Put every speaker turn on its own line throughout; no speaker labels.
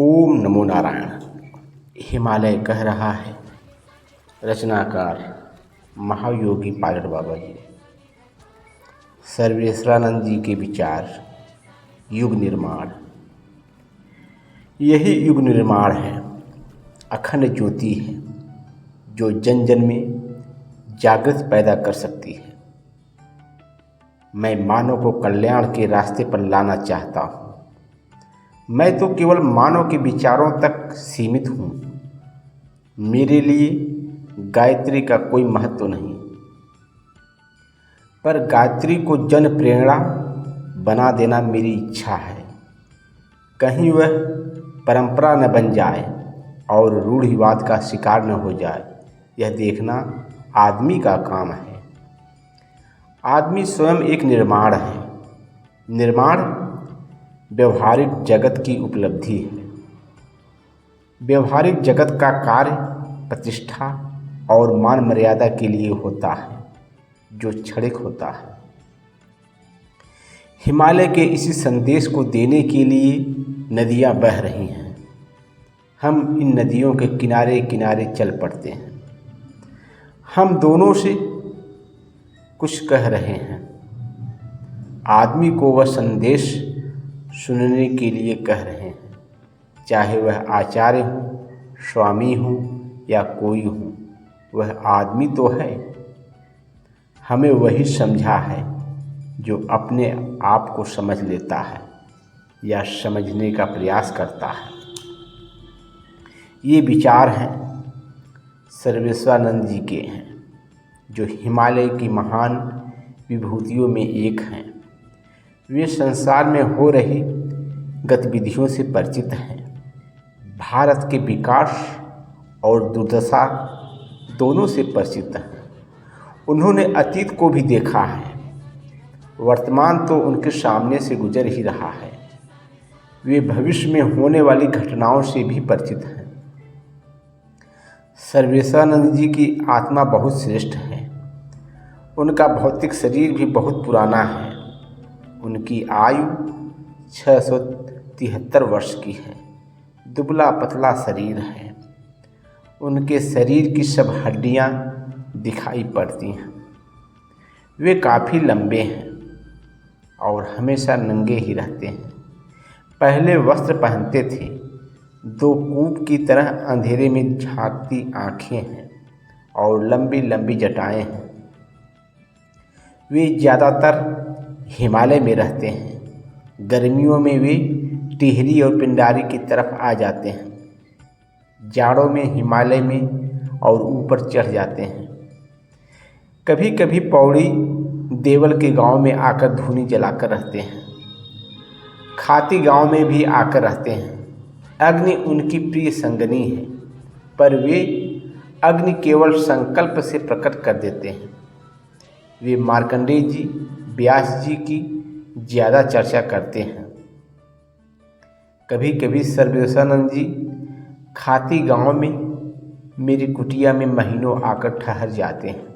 ओम नमो नारायण। हिमालय कह रहा है। रचनाकार महायोगी पायलट बाबा जी। सर्वेश्वरानंद जी के विचार। युग निर्माण। यही युग निर्माण है, अखंड ज्योति है जो जन जन में जागृत पैदा कर सकती है। मैं मानव को कल्याण के रास्ते पर लाना चाहता हूँ। मैं तो केवल मानव के विचारों तक सीमित हूँ। मेरे लिए गायत्री का कोई महत्व नहीं, पर गायत्री को जन प्रेरणा बना देना मेरी इच्छा है। कहीं वह परंपरा न बन जाए और रूढ़िवाद का शिकार न हो जाए, यह देखना आदमी का काम है। आदमी स्वयं एक निर्माण है। निर्माण व्यवहारिक जगत की उपलब्धि है। व्यवहारिक जगत का कार्य प्रतिष्ठा और मान मर्यादा के लिए होता है, जो क्षणिक होता है। हिमालय के इसी संदेश को देने के लिए नदियां बह रही हैं। हम इन नदियों के किनारे किनारे चल पड़ते हैं। हम दोनों से कुछ कह रहे हैं। आदमी को वह संदेश सुनने के लिए कह रहे हैं, चाहे वह आचार्य हो, स्वामी हो या कोई हो, वह आदमी तो है। हमें वही समझा है जो अपने आप को समझ लेता है या समझने का प्रयास करता है। ये विचार हैं सर्वेश्वरानंद जी के हैं, जो हिमालय की महान विभूतियों में एक हैं। वे संसार में हो रही गतिविधियों से परिचित हैं। भारत के विकास और दुर्दशा दोनों से परिचित हैं। उन्होंने अतीत को भी देखा है। वर्तमान तो उनके सामने से गुजर ही रहा है। वे भविष्य में होने वाली घटनाओं से भी परिचित हैं। सर्वेश्वरानंद जी की आत्मा बहुत श्रेष्ठ है। उनका भौतिक शरीर भी बहुत पुराना है। उनकी आयु 673 वर्ष की है। दुबला पतला शरीर है। उनके शरीर की सब हड्डियां दिखाई पड़ती हैं। वे काफ़ी लंबे हैं और हमेशा नंगे ही रहते हैं। पहले वस्त्र पहनते थे। 2 कूप की तरह अंधेरे में झांकती आँखें हैं और लंबी लंबी जटाएं हैं। वे ज़्यादातर हिमालय में रहते हैं। गर्मियों में वे टिहरी और पिंडारी की तरफ आ जाते हैं। जाड़ों में हिमालय में और ऊपर चढ़ जाते हैं। कभी कभी पौड़ी देवल के गांव में आकर धूनी जलाकर रहते हैं। खाती गांव में भी आकर रहते हैं। अग्नि उनकी प्रिय संगनी है, पर वे अग्नि केवल संकल्प से प्रकट कर देते हैं। वे मार्कंडेय जी, व्यास जी की ज़्यादा चर्चा करते हैं। कभी कभी सर्वेश्वरानंद जी खाती गांव में मेरी कुटिया में महीनों आकर ठहर जाते हैं।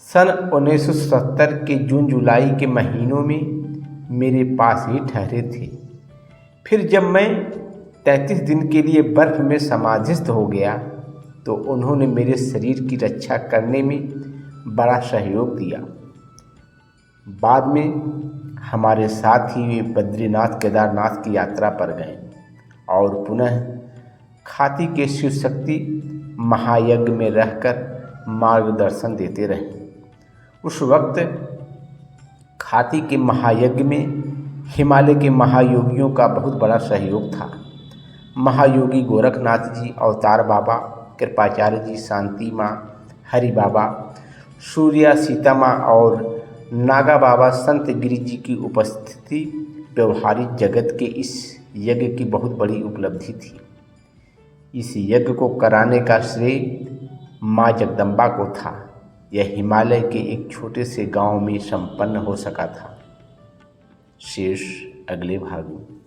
सन 1970 के जून जुलाई के महीनों में मेरे पास ही ठहरे थे। फिर जब मैं 33 दिन के लिए बर्फ़ में समाधिस्थ हो गया तो उन्होंने मेरे शरीर की रक्षा करने में बड़ा सहयोग दिया। बाद में हमारे साथ ही वे बद्रीनाथ केदारनाथ की यात्रा पर गए और पुनः खाती के शिव शक्ति महायज्ञ में रहकर मार्गदर्शन देते रहे। उस वक्त खाती के महायज्ञ में हिमालय के महायोगियों का बहुत बड़ा सहयोग था। महायोगी गोरखनाथ जी, अवतार बाबा, कृपाचार्य जी, शांति माँ, हरि बाबा, सूर्या सीता माँ और नागा बाबा संत गिरि जी की उपस्थिति व्यवहारिक जगत के इस यज्ञ की बहुत बड़ी उपलब्धि थी। इस यज्ञ को कराने का श्रेय माँ जगदम्बा को था। यह हिमालय के एक छोटे से गांव में संपन्न हो सका था। शेष अगले भाग में।